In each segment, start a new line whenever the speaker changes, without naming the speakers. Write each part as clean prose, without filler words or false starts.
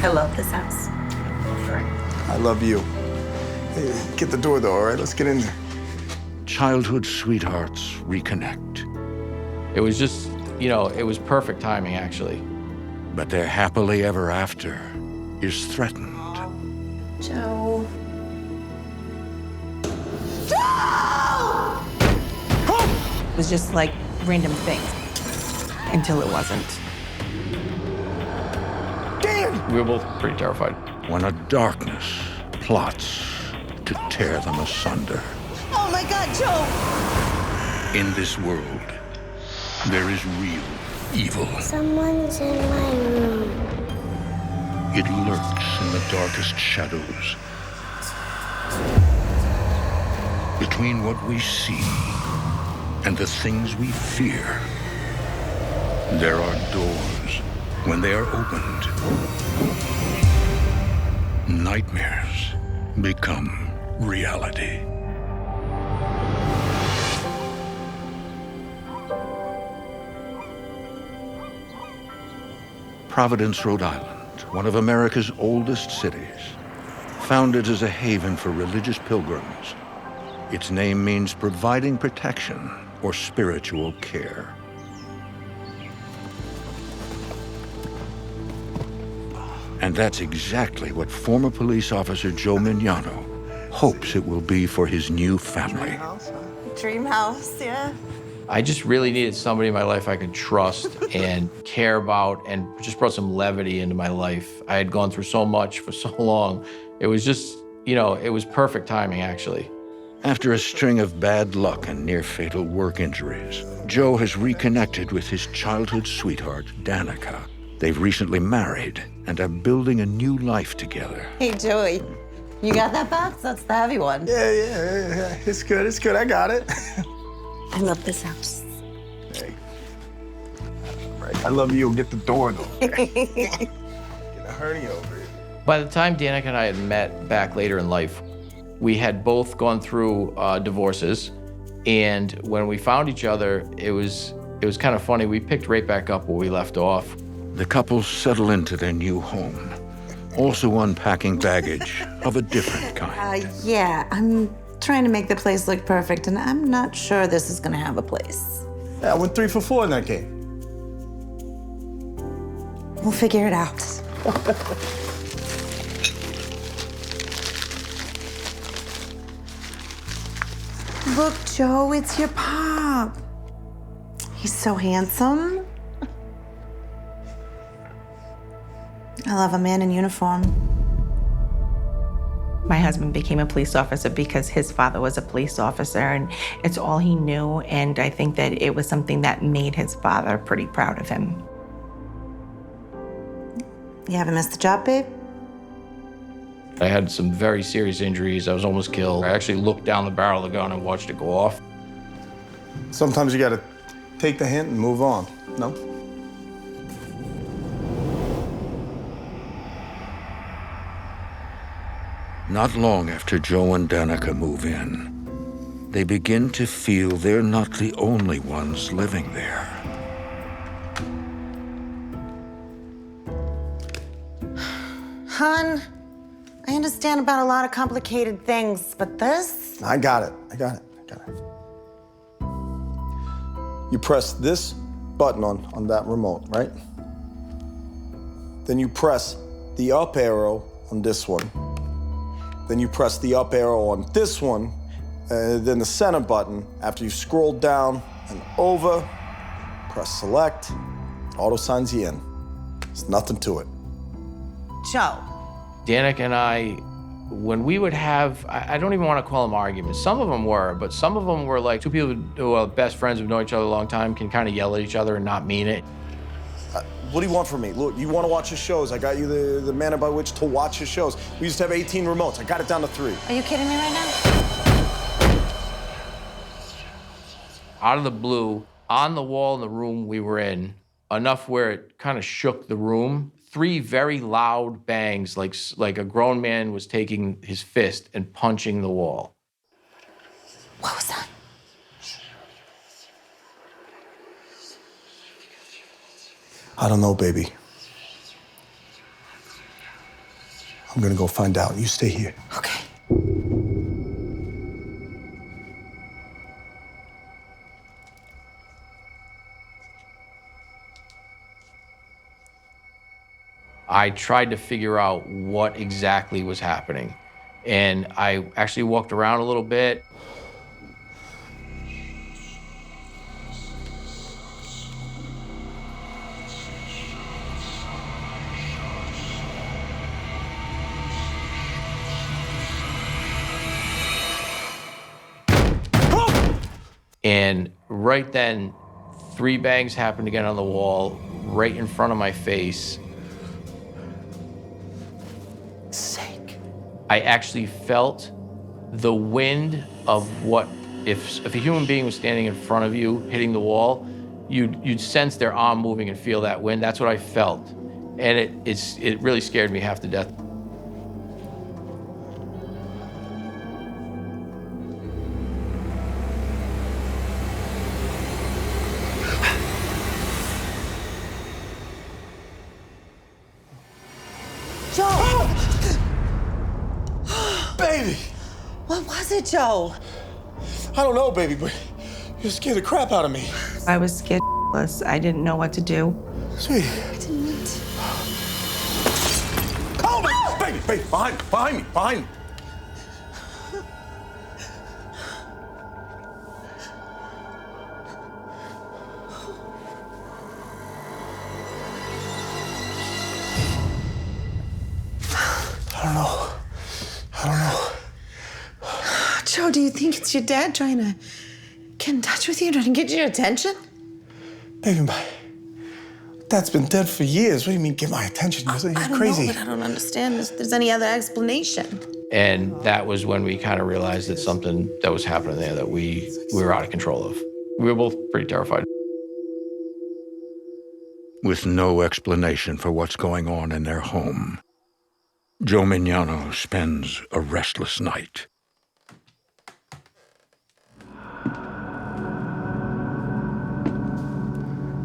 I love this house.
I love you. Hey, get the door though, all right? Let's get in there.
Childhood sweethearts reconnect.
It was just, it was perfect timing, actually.
But their happily ever after is threatened.
Joe.
It was just like random things until it wasn't.
We were both pretty terrified.
When a darkness plots to tear them asunder.
Oh my God, Joe!
In this world, there is real evil.
Someone's in my room.
It lurks in the darkest shadows. Between what we see and the things we fear, there are doors. When they are opened, nightmares become reality. Providence, Rhode Island, one of America's oldest cities, founded as a haven for religious pilgrims. Its name means providing protection or spiritual care. And that's exactly what former police officer Joe Mignano hopes it will be for his new family.
Dream house, yeah.
I just really needed somebody in my life I could trust and care about, and just brought some levity into my life. I had gone through so much for so long. It was just, it was perfect timing, actually.
After a string of bad luck and near-fatal work injuries, Joe has reconnected with his childhood sweetheart, Danika. They've recently married and are building a new life together.
Hey, Joey, you got that box? That's the heavy one.
Yeah. It's good. I got it.
I love this house.
Hey. All right. I love you. Get the door though. Okay? Get a hernia over here.
By the time Danica and I had met back later in life, we had both gone through divorces. And when we found each other, it was kind of funny. We picked right back up where we left off.
The couple settle into their new home, also unpacking baggage of a different kind.
Yeah, I'm trying to make the place look perfect, and I'm not sure this is gonna have a place.
Yeah, I went 3 for 4 in that game.
We'll figure it out. Look, Joe, it's your pop. He's so handsome. I love a man in uniform.
My husband became a police officer because his father was a police officer, and it's all he knew, and I think that it was something that made his father pretty proud of him.
You haven't missed the job, babe?
I had some very serious injuries. I was almost killed. I actually looked down the barrel of the gun and watched it go off.
Sometimes you gotta take the hint and move on, no?
Not long after Joe and Danica move in, they begin to feel they're not the only ones living there.
Hon, I understand about a lot of complicated things, but this?
I got it. You press this button on that remote, right? Then you press the up arrow on this one. Then you press the up arrow on this one, then the center button. After you scroll down and over, press select, auto signs you in. There's nothing to it.
Joe.
Danica and I, when we would have, I don't even want to call them arguments. Some of them were, but some of them were like two people who are best friends who've known each other a long time can kind of yell at each other and not mean it.
What do you want from me? Look, you want to watch his shows. I got you the manner by which to watch his shows. We used to have 18 remotes. I got it down to 3.
Are you kidding me right now?
Out of the blue, on the wall in the room we were in, enough where it kind of shook the room, 3 very loud bangs, like a grown man was taking his fist and punching the wall.
What was that?
I don't know, baby. I'm gonna go find out. You stay here.
Okay.
I tried to figure out what exactly was happening. And I actually walked around a little bit. And right then, 3 bangs happened again on the wall, right in front of my face.
Sake.
I actually felt the wind of what, if a human being was standing in front of you, hitting the wall, you'd sense their arm moving and feel that wind. That's what I felt. And it really scared me half to death.
Joe!
Baby!
What was it, Joe?
I don't know, baby, but you scared the crap out of me.
I was scared. I didn't know what to do.
Sweetie.
I didn't.
Oh, baby! Baby, behind me. I don't know.
Joe, do you think it's your dad trying to get in touch with you, trying to get your attention?
Baby, my dad's been dead for years. What do you mean, get my attention? You're
I don't
crazy.
know, but I don't understand if there's any other explanation.
And that was when we kind of realized that something that was happening there that we were out of control of. We were both pretty terrified.
With no explanation for what's going on in their home, Joe Mignano spends a restless night.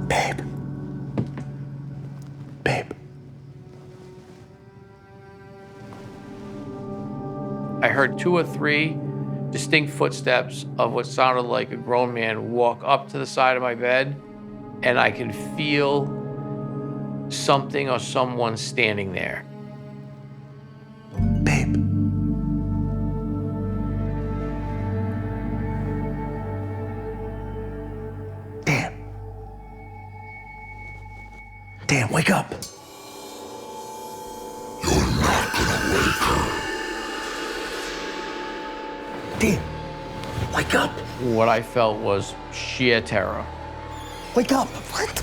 Babe.
I heard 2 or 3 distinct footsteps of what sounded like a grown man walk up to the side of my bed, and I could feel something or someone standing there.
Babe. Damn, wake up.
You're not gonna wake her.
Damn, wake up.
What I felt was sheer terror.
Wake up.
What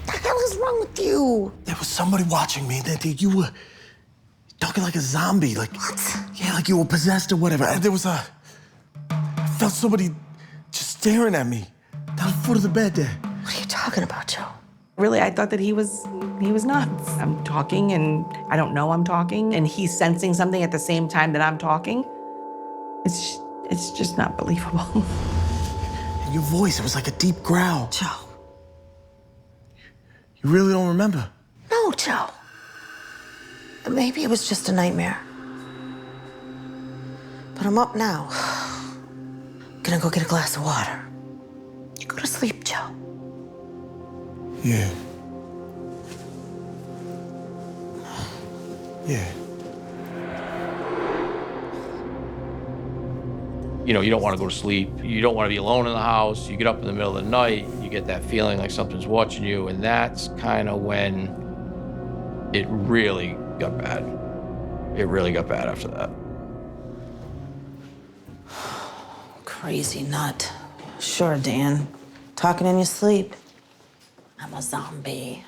the hell is wrong with you?
There was somebody watching me. You were talking like a zombie. Like,
What?
Yeah, like you were possessed or whatever. And I felt somebody just staring at me down the foot of the bed there.
What are you talking about, Joe?
Really, I thought that he was nuts. I'm talking and I don't know I'm talking, and he's sensing something at the same time that I'm talking. It's just not believable.
And your voice, it was like a deep growl.
Joe.
You really don't remember?
No, Joe. Maybe it was just a nightmare. But I'm up now. Gonna go get a glass of water. You go to sleep, Joe.
Yeah. Yeah.
You know, you don't want to go to sleep. You don't want to be alone in the house. You get up in the middle of the night, you get that feeling like something's watching you, and that's kind of when it really got bad. It really got bad after that.
Crazy nut. Sure, Dan. Talking in your sleep. I'm a zombie.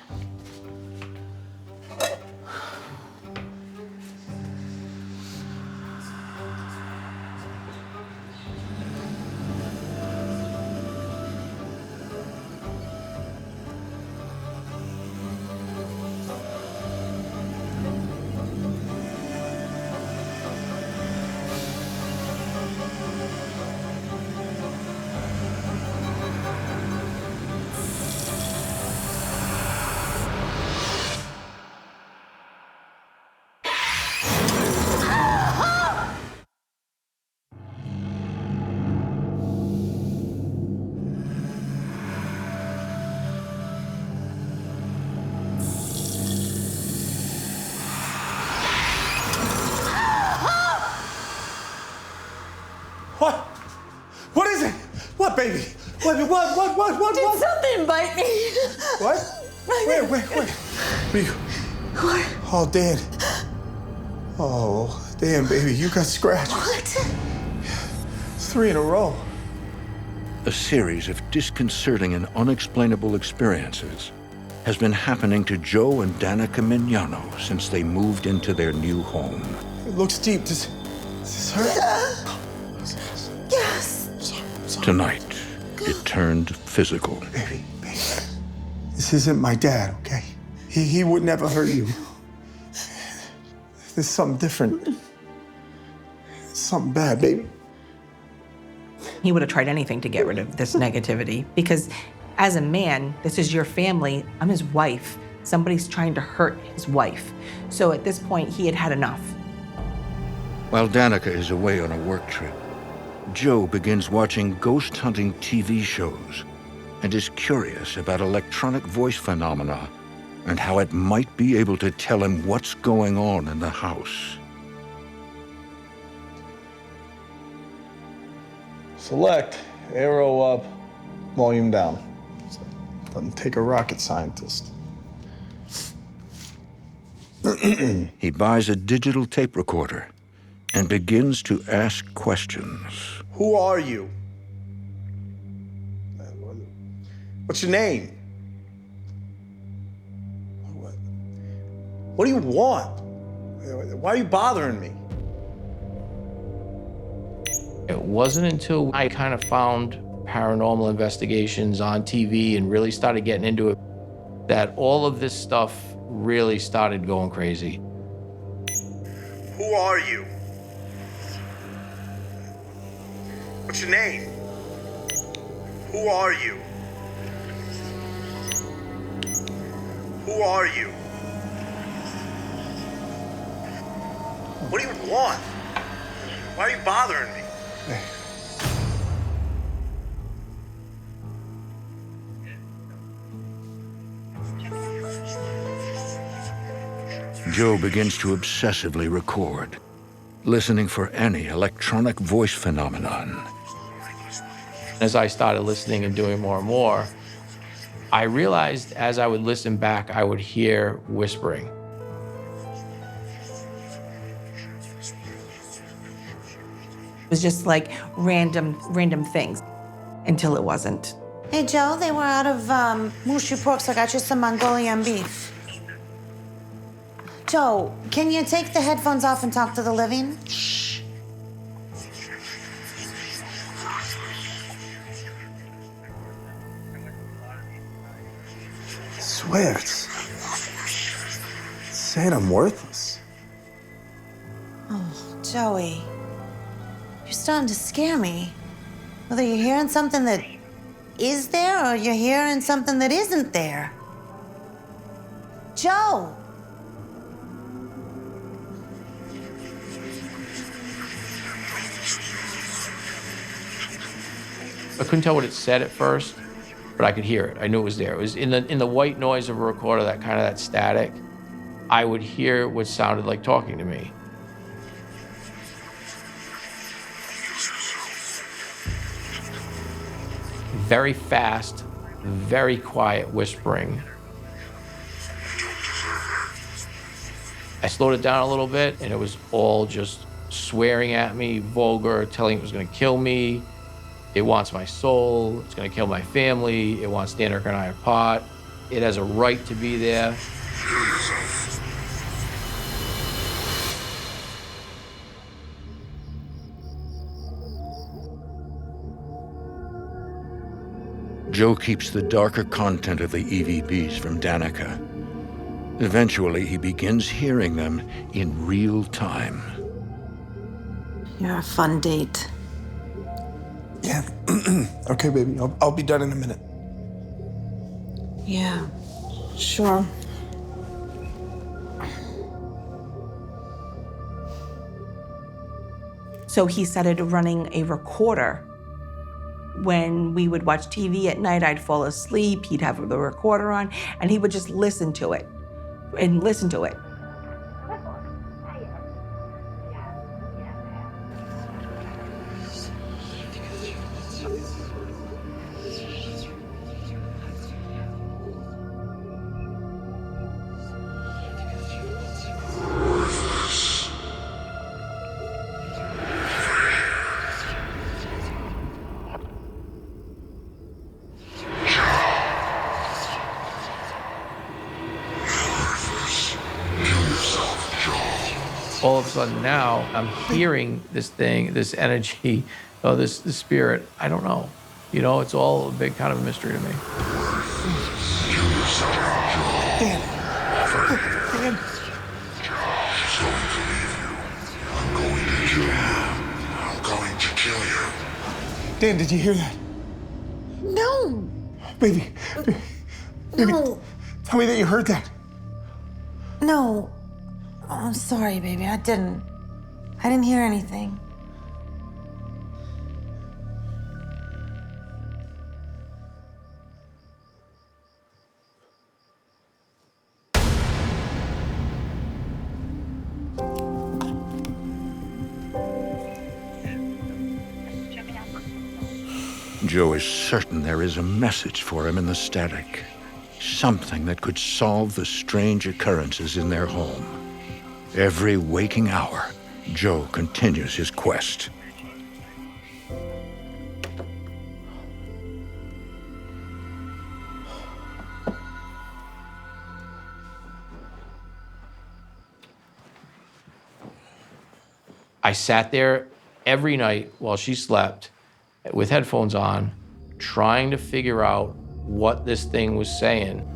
What?
Did something bite me?
What? Where? Oh, Dan. Oh, Dan, baby, you got scratches.
What?
3 in a row.
A series of disconcerting and unexplainable experiences has been happening to Joe and Danika Mignano since they moved into their new home.
It looks deep. Does this hurt?
Yes.
Sorry.
Tonight, it turned physical.
Baby. This isn't my dad, okay? He would never hurt you. There's something different. Something bad, baby.
He would have tried anything to get rid of this negativity because as a man, this is your family. I'm his wife. Somebody's trying to hurt his wife. So at this point, he had had enough.
While Danika is away on a work trip, Joe begins watching ghost hunting TV shows and is curious about electronic voice phenomena and how it might be able to tell him what's going on in the house.
Select, arrow up, volume down. Doesn't take a rocket scientist.
He buys a digital tape recorder and begins to ask questions.
Who are you? What's your name? What do you want? Why are you bothering me?
It wasn't until I kind of found paranormal investigations on TV and really started getting into it that all of this stuff really started going crazy.
Who are you? What's your name? Who are you? Who are you? What do you want? Why are you bothering me?
Joe begins to obsessively record, listening for any electronic voice phenomenon.
As I started listening and doing more and more, I realized as I would listen back, I would hear whispering.
It was just like random things until it wasn't.
Hey, Joe, they were out of mushy pork, so I got you some Mongolian beef. Joe, can you take the headphones off and talk to the living? Shh.
I swear, it's saying I'm worthless.
Oh, Joey, you're starting to scare me. Whether you're hearing something that is there or you're hearing something that isn't there. Joe!
I couldn't tell what it said at first, but I could hear it. I knew it was there. It was in the white noise of a recorder, that static. I would hear what sounded like talking to me. Very fast, very quiet whispering. I slowed it down a little bit, and it was all just swearing at me, vulgar, telling it was gonna kill me. It wants my soul, it's gonna kill my family, it wants Danika and I apart. It has a right to be there.
Joe keeps the darker content of the EVPs from Danika. Eventually, he begins hearing them in real time.
You're a fun date.
Yeah. Okay, baby. I'll be done in a minute.
Yeah, sure.
So he started running a recorder. When we would watch TV at night, I'd fall asleep, he'd have the recorder on, and he would just listen to it and listen to it.
all of a sudden now I'm hearing this thing, this energy, this spirit. I don't know. You know, it's all a big kind of a mystery to me.
Dan. Dan.
I'm going to kill you.
Dan, did you hear that?
No.
Baby.
No.
Tell me that you heard that.
No. Oh, I'm sorry, baby. I didn't hear anything.
Joe is certain there is a message for him in the static. Something that could solve the strange occurrences in their home. Every waking hour, Joe continues his quest.
I sat there every night while she slept with headphones on, trying to figure out what this thing was saying.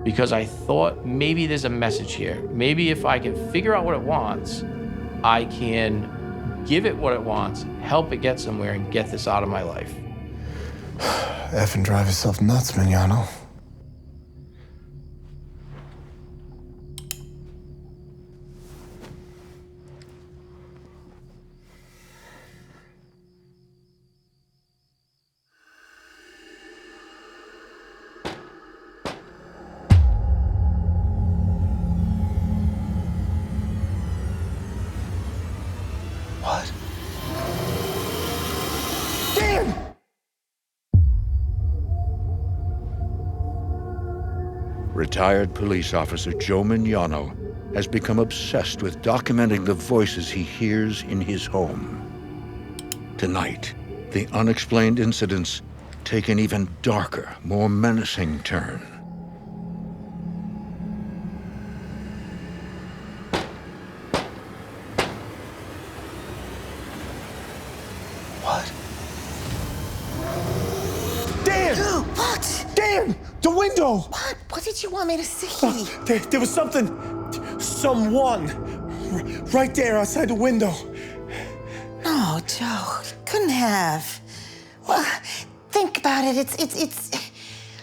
Because I thought maybe there's a message here. Maybe if I can figure out what it wants, I can give it what it wants, help it get somewhere, and get this out of my life.
Effing drive yourself nuts, Mignano. What? Dan!
Retired police officer Joe Mignano has become obsessed with documenting the voices he hears in his home. Tonight, the unexplained incidents take an even darker, more menacing turn.
What? Dan!
What?
Dan! The window!
What? What did you want me to see?
There was someone right there outside the window.
No, Joe, you couldn't have. Well, think about it. It's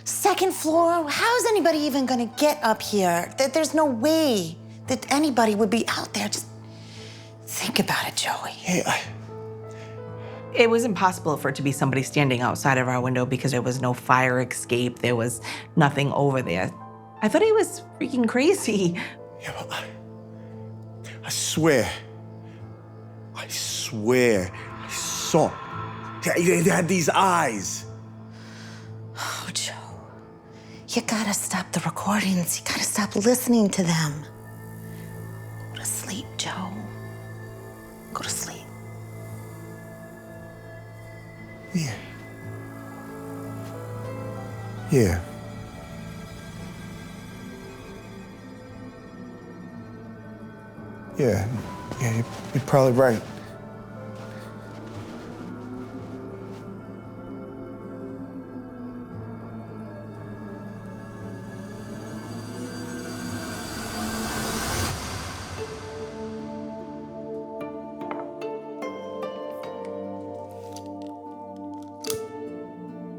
second floor. How is anybody even gonna get up here? There's no way that anybody would be out there. Just think about it, Joey.
Yeah,
It was impossible for it to be somebody standing outside of our window because there was no fire escape. There was nothing over there. I thought he was freaking crazy.
yeah, but I swear, I saw. They had these eyes.
Oh, Joe, you gotta stop the recordings. You gotta stop listening to them. Go to sleep, Joe. Go to sleep.
Yeah. Yeah. Yeah, you're probably right.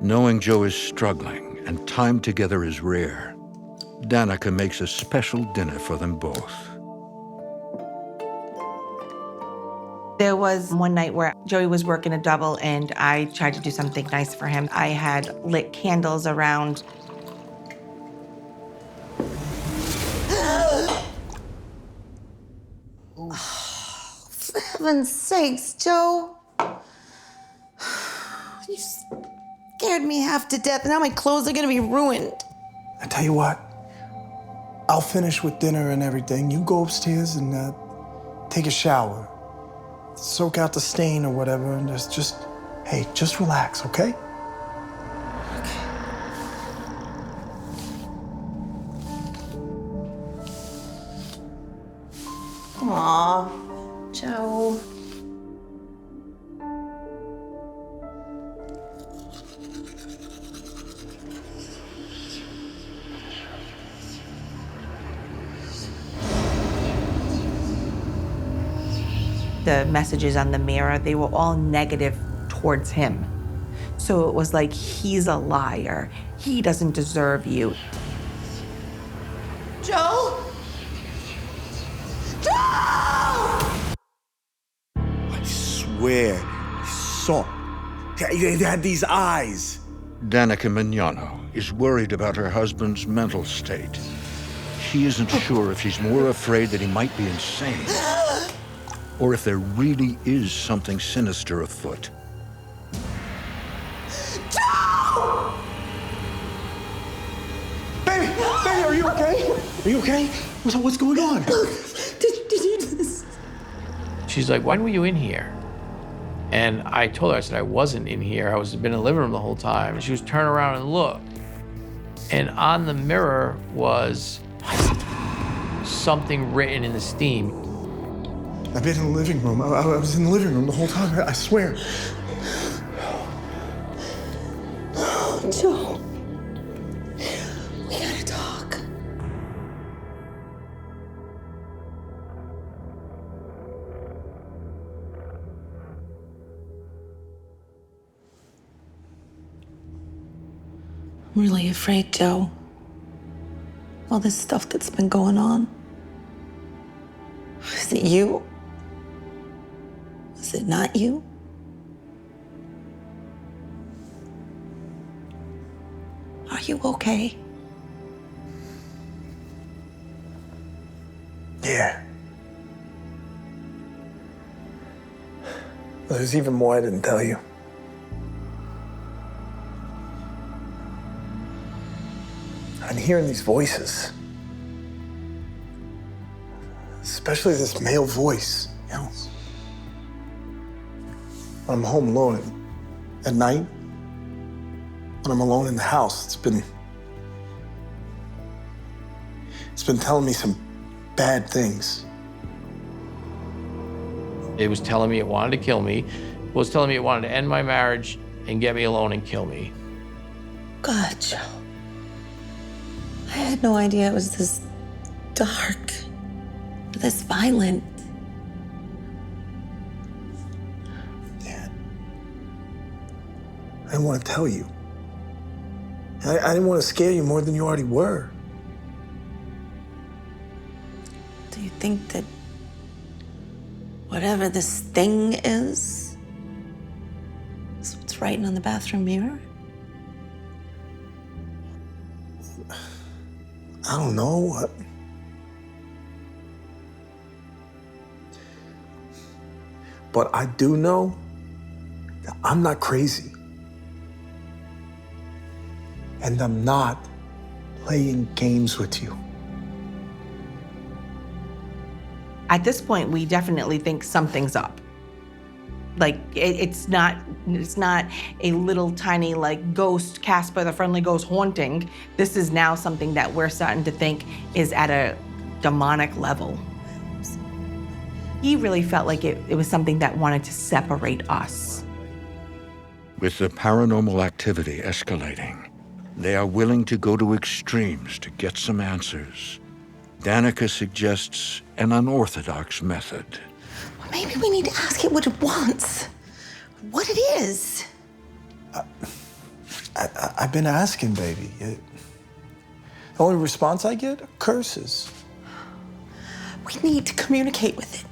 Knowing Joe is struggling and time together is rare, Danika makes a special dinner for them both.
There was one night where Joey was working a double and I tried to do something nice for him. I had lit candles around.
For heaven's sakes, Joe. You scared me half to death. Now my clothes are gonna be ruined.
I tell you what, I'll finish with dinner and everything. You go upstairs and take a shower. Soak out the stain or whatever, and just relax, okay?
Aw, Joe.
The messages on the mirror, they were all negative towards him. So it was like, he's a liar. He doesn't deserve you.
Joe? Joe!
I swear, I saw. He had these eyes.
Danika Mignano is worried about her husband's mental state. She isn't sure if she's more afraid that he might be insane or if there really is something sinister afoot.
Joe!
Baby, are you okay? Are you okay? What's going on?
Did you do this?
She's like, when were you in here? And I told her, I said, I wasn't in here. I was been in the living room the whole time. And she was turning around and look. And on the mirror was something written in the steam.
I've been in the living room. I was in the living room the whole time, I swear.
Joe, we gotta talk. I'm really afraid, Joe. All this stuff that's been going on. Is it you? Is it not you? Are you okay?
Yeah. Well, there's even more I didn't tell you. I'm hearing these voices. Especially this male voice, you know. When I'm home alone at night, when I'm alone in the house, it's been telling me some bad things.
It was telling me it wanted to kill me. It was telling me it wanted to end my marriage and get me alone and kill me.
God, Joe. I had no idea it was this dark, this violent.
Dad, I didn't want to tell you. I didn't want to scare you more than you already were.
Do you think that whatever this thing is what's writing on the bathroom mirror?
I don't know. But I do know that I'm not crazy. And I'm not playing games with you.
At this point, we definitely think something's up. Like, it's not a little tiny, like, ghost, Casper the Friendly Ghost haunting. This is now something that we're starting to think is at a demonic level. He really felt like it was something that wanted to separate us.
With the paranormal activity escalating, they are willing to go to extremes to get some answers. Danika suggests an unorthodox method.
Maybe we need to ask it what it wants, what it is.
I've been asking, baby. The only response I get are curses.
We need to communicate with it.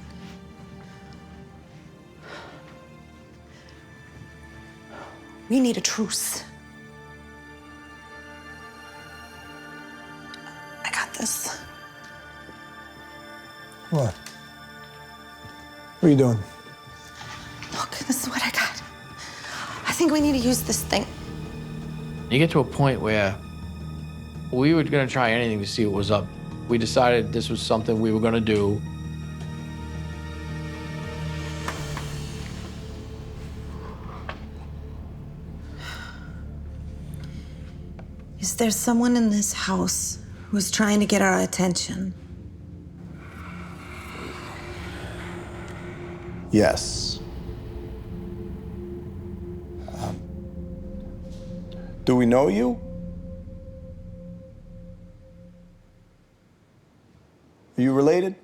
We need a truce. I got this.
What? What are you doing?
Look, this is what I got. I think we need to use this thing.
You get to a point where we were gonna try anything to see what was up. We decided this was something we were gonna do.
Is there someone in this house who's trying to get our attention?
Yes. Do we know you? Are you related?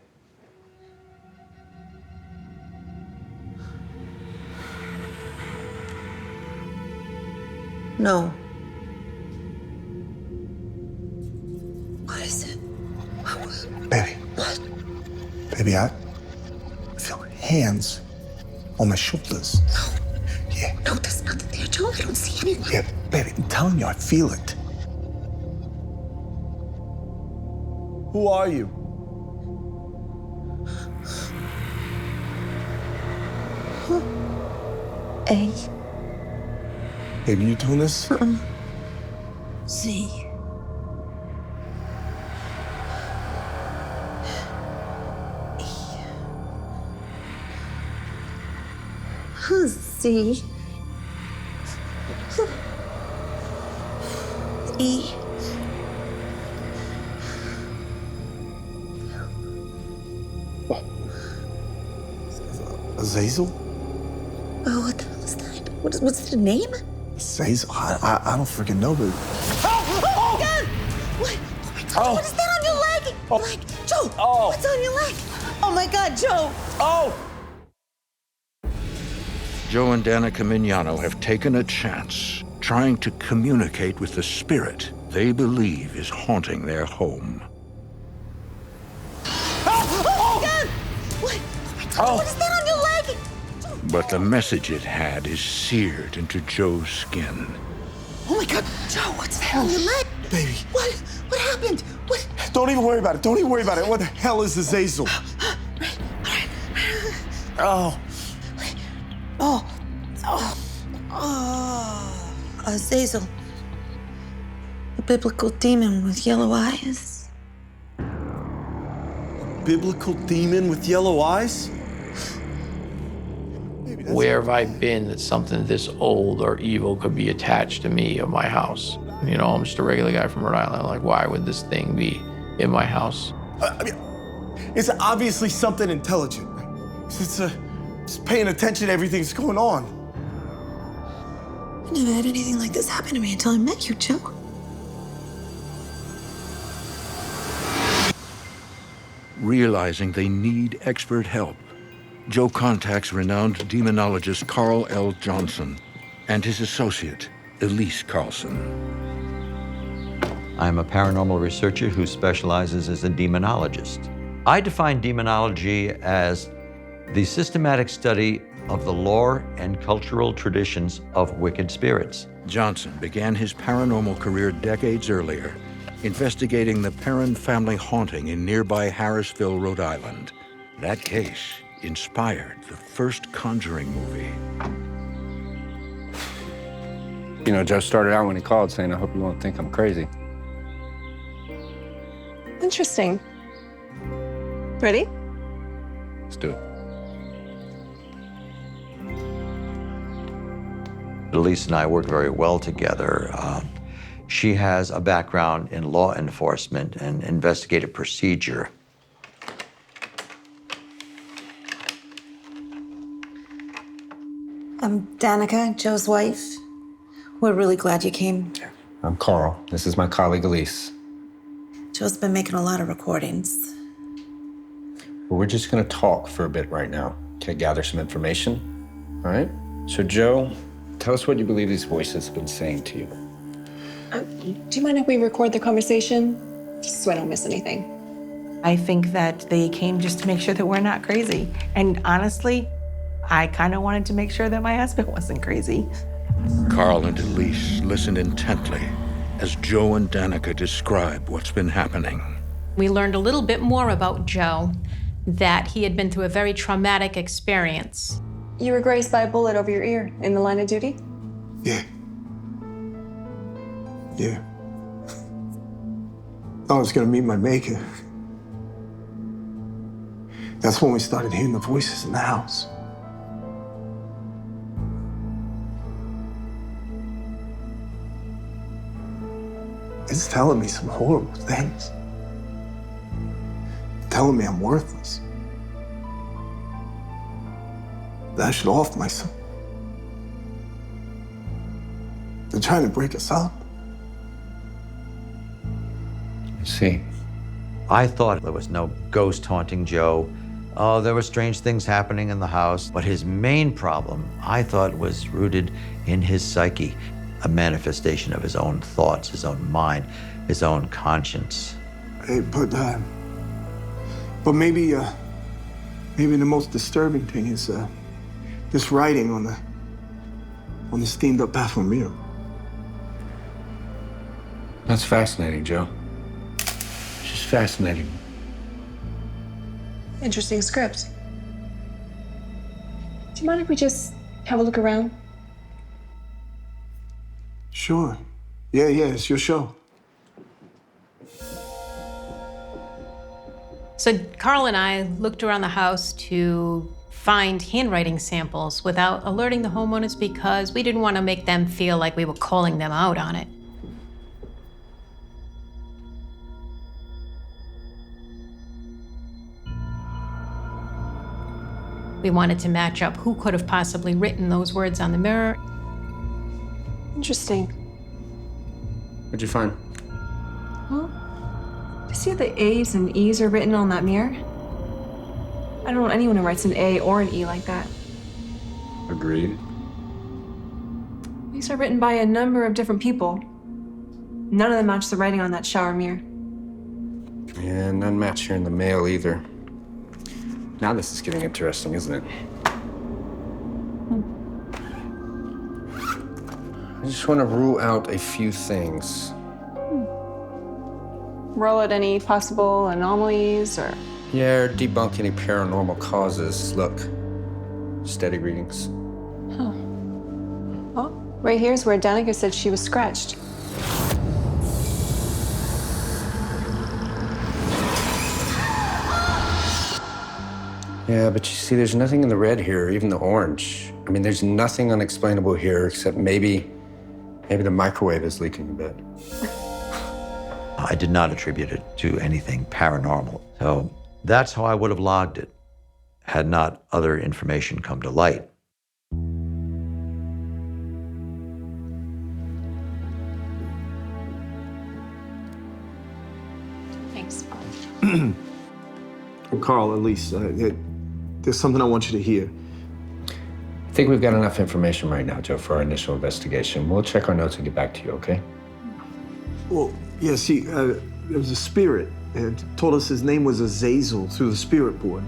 No. What is it?
Baby.
What?
Baby, I feel hands on my shoulders. Yeah.
No, there's nothing there, Joe. I don't see anyone.
Yeah, baby, I'm telling you, I feel it. Who are you?
A.
Baby, you doing this?
Z. Z. E.
Azazel?
Oh, what the hell is that? What's the name?
Azazel? I don't freaking know, baby.
Oh my God! What? Oh my God!
Oh.
What is that on your leg?
Oh.
Like, Joe!
Oh.
What's on your leg? Oh my God, Joe!
Oh!
Joe and Danika Mignano have taken a chance, trying to communicate with the spirit they believe is haunting their home.
Oh my God! What? Oh my God!
Oh.
What is that on your leg?
But the message it had is seared into Joe's skin.
Oh my God, Joe! What's that on your leg?
Baby.
What? What happened? What?
Don't even worry about it. Don't even worry about it. What the hell is Azazel? Oh.
Azazel. A biblical demon with yellow eyes.
Biblical demon with yellow eyes?
Where have I been that something this old or evil could be attached to me or my house? You know, I'm just a regular guy from Rhode Island. Like, why would this thing be in my house?
I mean, it's obviously something intelligent. It's paying attention to everything that's going on.
I never had anything like this happen to me until I met you, Joe.
Realizing they need expert help, Joe contacts renowned demonologist Carl L. Johnson and his associate, Elise Carlson.
I'm a paranormal researcher who specializes as a demonologist. I define demonology as the systematic study of the lore and cultural traditions of wicked spirits.
Johnson began his paranormal career decades earlier, investigating the Perrin family haunting in nearby Harrisville, Rhode Island. That case inspired the first Conjuring movie.
You know, Joe started out when he called saying, I hope you won't think I'm crazy.
Interesting. Ready?
Let's do it.
Elise and I work very well together. She has a background in law enforcement and investigative procedure.
I'm Danika, Joe's wife. We're really glad you came.
I'm Carl. This is my colleague, Elise.
Joe's been making a lot of recordings.
But we're just gonna talk for a bit right now to gather some information, all right? So, Joe, tell us what you believe these voices have been saying to you.
Do you mind if we record the conversation? Just so I don't miss anything.
I think that they came just to make sure that we're not crazy. And honestly, I kind of wanted to make sure that my husband wasn't crazy.
Carl and Elise listened intently as Joe and Danika describe what's been happening.
We learned a little bit more about Joe, that he had been through a very traumatic experience.
You were grazed by a bullet over your ear in the line of duty?
Yeah. Yeah. I was gonna meet my maker. That's when we started hearing the voices in the house. It's telling me some horrible things. Telling me I'm worthless. I should off myself. They're trying to break us up.
I see.
I thought there was no ghost haunting Joe. Oh, there were strange things happening in the house. But his main problem, I thought, was rooted in his psyche, a manifestation of his own thoughts, his own mind, his own conscience.
Hey, but maybe the most disturbing thing is this writing on the steamed up bathroom mirror.
That's fascinating, Joe. It's just fascinating.
Interesting script. Do you mind if we just have a look around?
Sure. Yeah, it's your show.
So Carl and I looked around the house to find handwriting samples without alerting the homeowners because we didn't want to make them feel like we were calling them out on it. We wanted to match up who could have possibly written those words on the mirror.
Interesting.
What'd you find?
Well, I see the A's and E's are written on that mirror. I don't know anyone who writes an A or an E like that.
Agreed.
These are written by a number of different people. None of them match the writing on that shower mirror.
Yeah, none match here in the mail either. Now this is getting interesting, isn't it? I just want to rule out a few things.
Roll at any possible anomalies or...
Yeah, or debunk any paranormal causes. Look, steady readings.
Well, right here's where Danika said she was scratched.
Yeah, but you see, there's nothing in the red here, or even the orange. I mean, there's nothing unexplainable here except maybe the microwave is leaking a bit.
I did not attribute it to anything paranormal. So that's how I would have logged it, had not other information come to light.
Thanks.
Carl, at least, there's something I want you to hear.
I think we've got enough information right now, Joe, for our initial investigation. We'll check our notes and get back to you, okay?
Well, yeah, see, there was a spirit and told us his name was Azazel through the spirit board.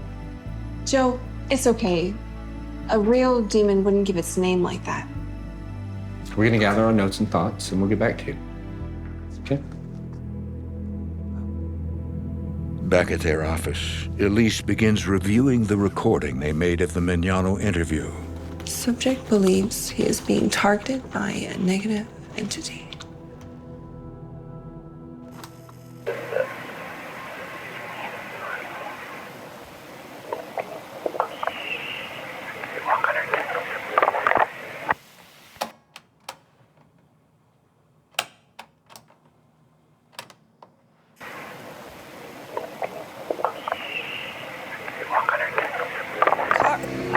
Joe, it's okay. A real demon wouldn't give its name like that.
We're gonna gather our notes and thoughts, and we'll get back to you. Okay?
Back at their office, Elise begins reviewing the recording they made of the Mignano interview.
Subject believes he is being targeted by a negative entity.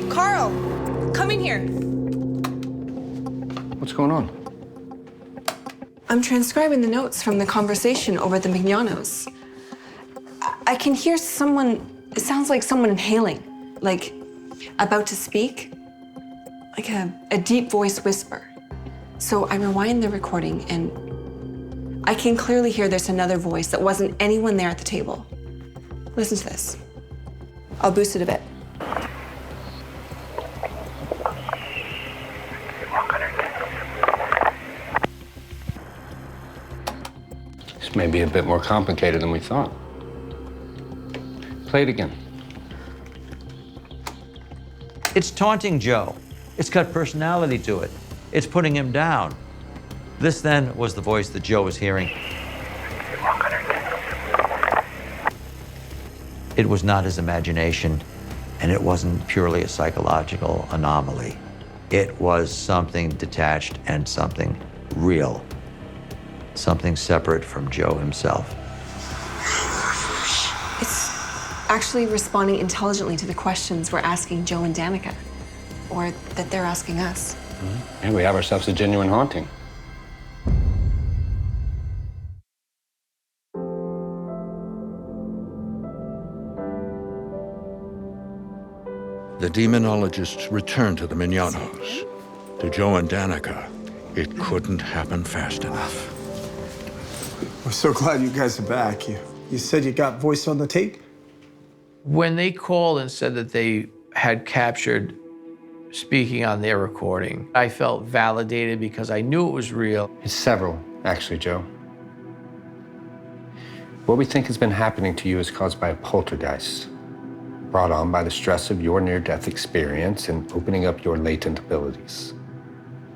Carl, come in here.
What's going on?
I'm transcribing the notes from the conversation over the Mignanos. I can hear someone, it sounds like someone inhaling, like about to speak, like a deep voice whisper. So I rewind the recording and I can clearly hear there's another voice that wasn't anyone there at the table. Listen to this. I'll boost it a bit.
This may be a bit more complicated than we thought. Play it again.
It's taunting Joe. It's got personality to it. It's putting him down. This then was the voice that Joe was hearing. It was not his imagination, and it wasn't purely a psychological anomaly. It was something detached and something real, something separate from Joe himself.
It's actually responding intelligently to the questions we're asking Joe and Danika. or that they're asking us.
And we have ourselves a genuine haunting.
The demonologists returned to the Mignanos. To Joe and Danika, it couldn't happen fast enough.
We're so glad you guys are back. You said you got voice on the tape?
When they called and said that they had captured speaking on their recording, I felt validated because I knew it was real.
It's several, actually, Joe. What we think has been happening to you is caused by a poltergeist, brought on by the stress of your near-death experience and opening up your latent abilities.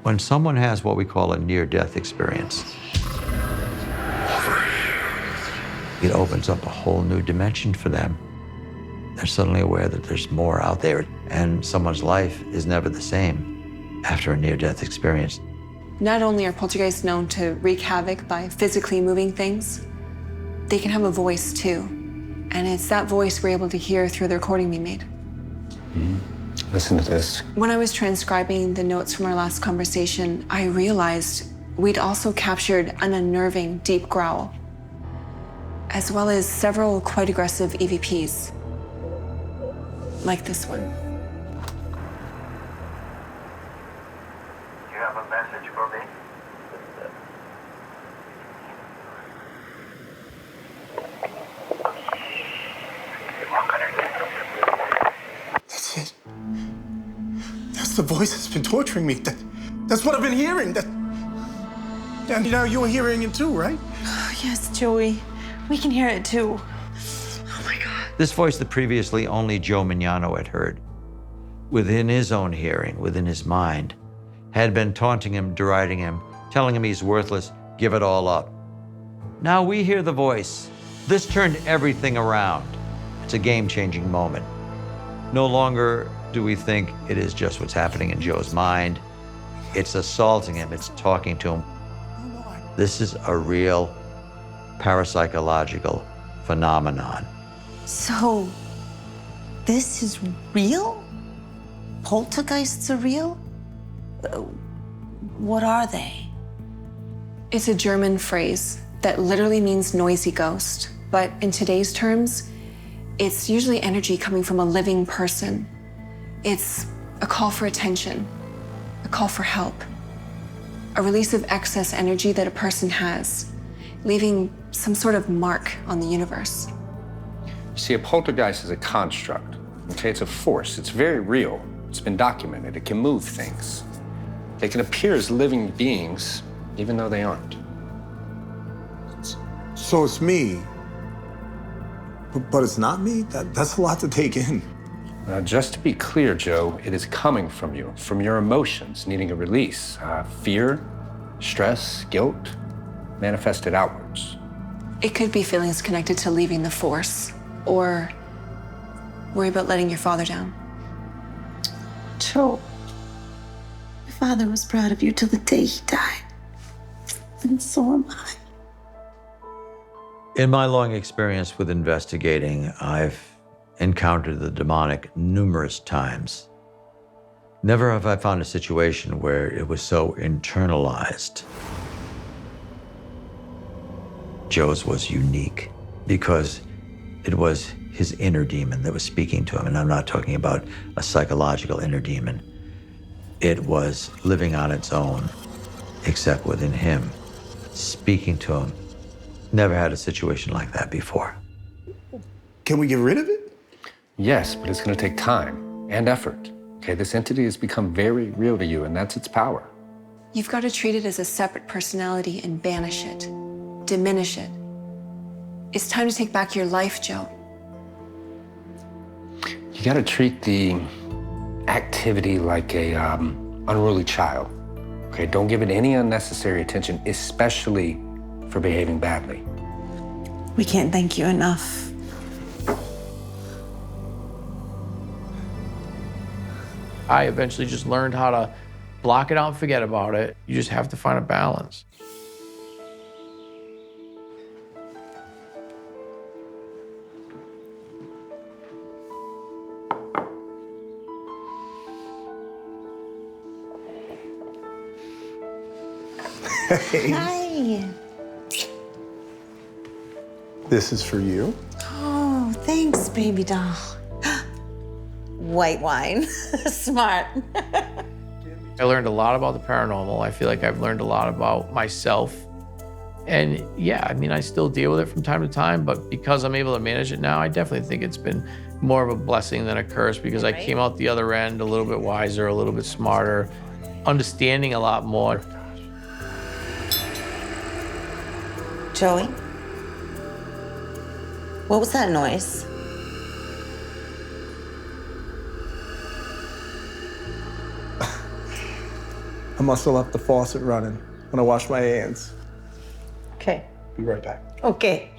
When someone has what we call a near-death experience, it opens up a whole new dimension for them. They're suddenly aware that there's more out there, and someone's life is never the same after a near-death experience.
Not only are poltergeists known to wreak havoc by physically moving things, they can have a voice too. And it's that voice we're able to hear through the recording we made.
Listen to this.
When I was transcribing the notes from our last conversation, I realized we'd also captured an unnerving deep growl, as well as several quite aggressive EVPs, like this one.
You have a message for me?
That's it. That's the voice that's been torturing me. That's what I've been hearing. And now you're hearing it too, right?
Yes, Joey. We can hear it too.
This voice that previously only Joe Mignano had heard, within his own hearing, within his mind, had been taunting him, deriding him, telling him he's worthless, give it all up. Now we hear the voice. This turned everything around. It's a game-changing moment. No longer do we think it is just what's happening in Joe's mind. It's assaulting him, it's talking to him. This is a real parapsychological phenomenon.
So, this is real? Poltergeists are real? What are they?
It's a German phrase that literally means noisy ghost, but in today's terms, it's usually energy coming from a living person. It's a call for attention, a call for help, a release of excess energy that a person has, leaving some sort of mark on the universe.
See, a poltergeist is a construct. Okay, it's a force. It's very real. It's been documented. It can move things. They can appear as living beings, even though they aren't.
So it's me. But it's not me? That's a lot to take in.
Now, just to be clear, Joe, it is coming from you, from your emotions needing a release. Fear, stress, guilt, manifested outwards.
It could be feelings connected to leaving the force, or worry about letting your father down.
Joe, your father was proud of you till the day he died. And so am I.
In my long experience with investigating, I've encountered the demonic numerous times. Never have I found a situation where it was so internalized. Joe's was unique because it was his inner demon that was speaking to him. And I'm not talking about a psychological inner demon. It was living on its own, except within him, speaking to him. Never had a situation like that before.
Can we get rid of it?
Yes, but it's going to take time and effort. Okay, this entity has become very real to you, and that's its power.
You've got to treat it as a separate personality and banish it, diminish it. It's time to take back your life, Joe.
You got to treat the activity like a unruly child. Okay, don't give it any unnecessary attention, especially for behaving badly.
We can't thank you enough.
I eventually just learned how to block it out and forget about it. You just have to find a balance.
Hi.
This is for you.
Oh, thanks, baby doll. White wine. Smart.
I learned a lot about the paranormal. I feel like I've learned a lot about myself. And yeah, I mean, I still deal with it from time to time, but because I'm able to manage it now, I definitely think it's been more of a blessing than a curse because I came out the other end a little bit wiser, a little bit smarter, understanding a lot more.
Joey? What was that noise?
I must have left the faucet running when I washed my hands.
Okay.
Be right back.
Okay.